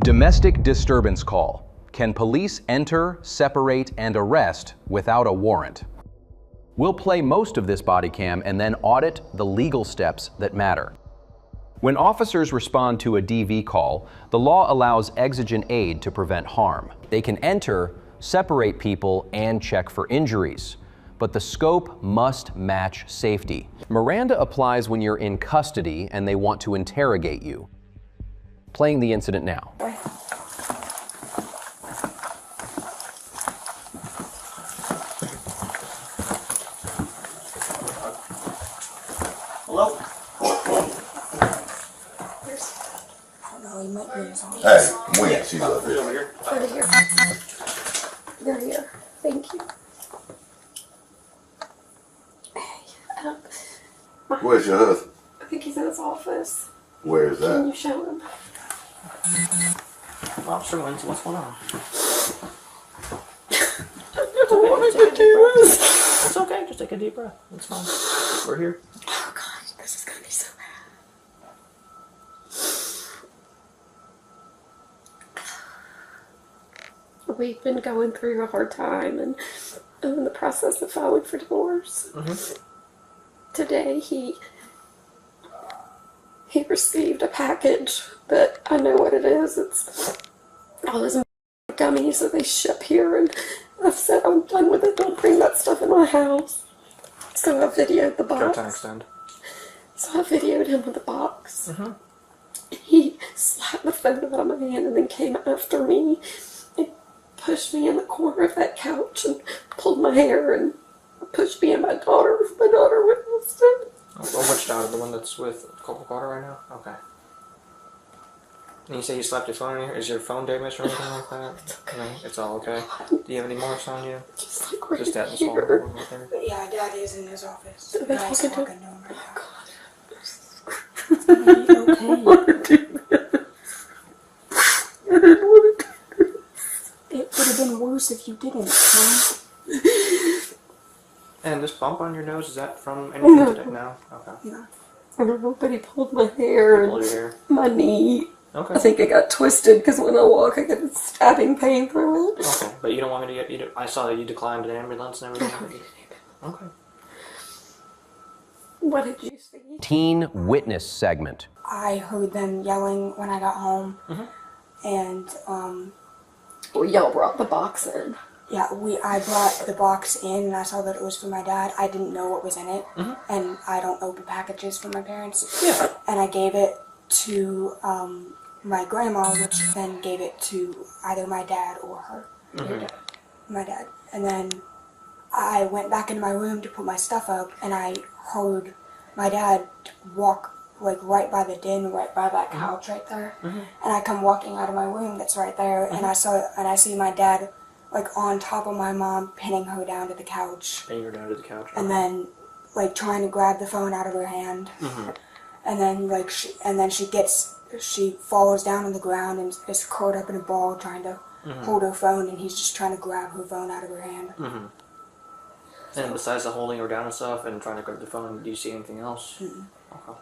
Domestic disturbance call. Can police enter, separate, and arrest without a warrant? We'll play most of this body cam and then audit the legal steps that matter. When officers respond to a DV call, the law allows exigent aid to prevent harm. They can enter, separate people, and check for injuries. But the scope must match safety. Miranda applies when you're in custody and they want to interrogate you. Playing the incident now. Hello? Hey, when she's up here. They're here. They're here. Thank you. Hey, Where's your husband? I think he's in his office. Where's Can that? you show him? Officer Lindsay, what's going on? I don't want to do this. It's okay, just take a deep breath. It's fine. We're here. Oh God, this is gonna be so bad. We've been going through a hard time and in the process of filing for divorce. Today he received a package that I know what it is. It's all his gummies that they ship here, and I've said I'm done with it. Don't bring that stuff in my house. So I videoed the box. Extend. So I videoed him with the box. He slapped the phone out of my hand and then came after me and pushed me in the corner of that couch and pulled my hair and pushed me and my daughter. My daughter witnessed it. Well, which daughter? The one that's with Corporal Carter right now? Okay. And you say you slapped your phone in here? Is your phone damaged or anything like that? It's okay. No, it's all okay. Do you have any marks on you? Just like right Just that and here. small one right there? Yeah, Dad is in his office. Are they Dad's talking to talking to him right now. God. Are you okay? I didn't want to do this. I didn't want to do this. It would have been worse if you didn't, huh? And this bump on your nose, is that from anything No. today? No? Okay. Yeah. I don't know, but he pulled my hair Pull and your hair. my knee. Okay. I think it got twisted because when I walk, I get a stabbing pain through it. Okay, but you don't want me to get, I saw that you declined an ambulance and everything. Okay. What did you see? Teen witness segment. I heard them yelling when I got home, and Well, y'all brought the box in. yeah, I brought the box in and I saw that it was for my dad. I didn't know what was in it, and I don't open packages for my parents. Yeah. And I gave it to my grandma, which then gave it to either my dad or her. My dad. And then I went back into my room to put my stuff up, and I heard my dad walk like right by the den, right by that couch right there. And I come walking out of my room that's right there, and I see my dad like on top of my mom, pinning her down to the couch, And you're down to the couch. and then like trying to grab the phone out of her hand. And then like she falls down on the ground and is curled up in a ball trying to hold her phone, and he's just trying to grab her phone out of her hand. And besides the holding her down and stuff and trying to grab the phone, do you see anything else? Okay.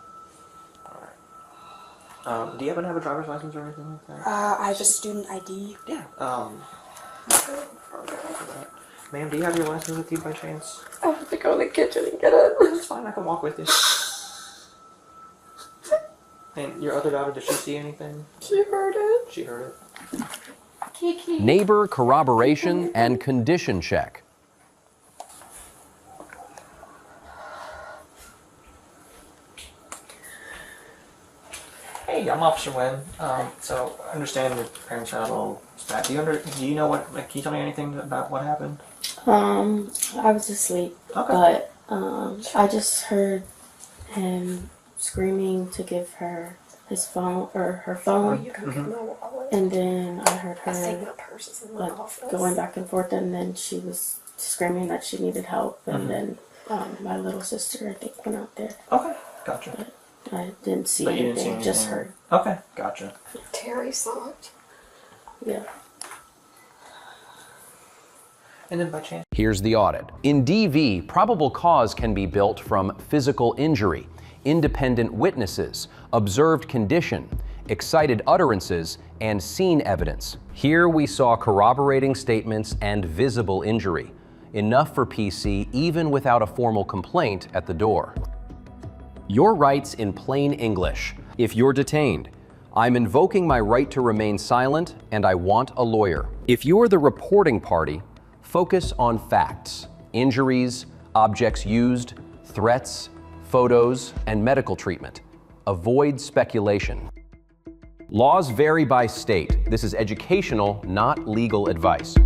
Alright. Do you happen to have a driver's license or anything like that? I have a student ID. Yeah. Ma'am, do you have your license with you by chance? I have to go in the kitchen and get it. It's fine, I can walk with you. And your other daughter, did she see anything? She heard it. She heard it. Kiki. Neighbor corroboration and condition check. Hey, I'm Officer Wynn. So I understand your parents are a little spat. Do you know what? Like, can you tell me anything about what happened? I was asleep, Okay. but I just heard him screaming to give her his phone or her phone, You can get my wallet. and then I heard I think her my purse is in my like office. going back and forth, and then she was screaming that she needed help, and then my little sister I think went out there. Okay, gotcha. I didn't see But you anything, didn't see just anything. heard. Okay, gotcha. Terry saw it. Yeah. And then by chance. Here's the audit. In DV, probable cause can be built from physical injury, independent witnesses, observed condition, excited utterances, and scene evidence. Here we saw corroborating statements and visible injury, enough for PC even without a formal complaint at the door. Your rights in plain English. If you're detained, I'm invoking my right to remain silent and I want a lawyer. If you're the reporting party, focus on facts, injuries, objects used, threats, photos, and medical treatment. Avoid speculation. Laws vary by state. This is educational, not legal advice.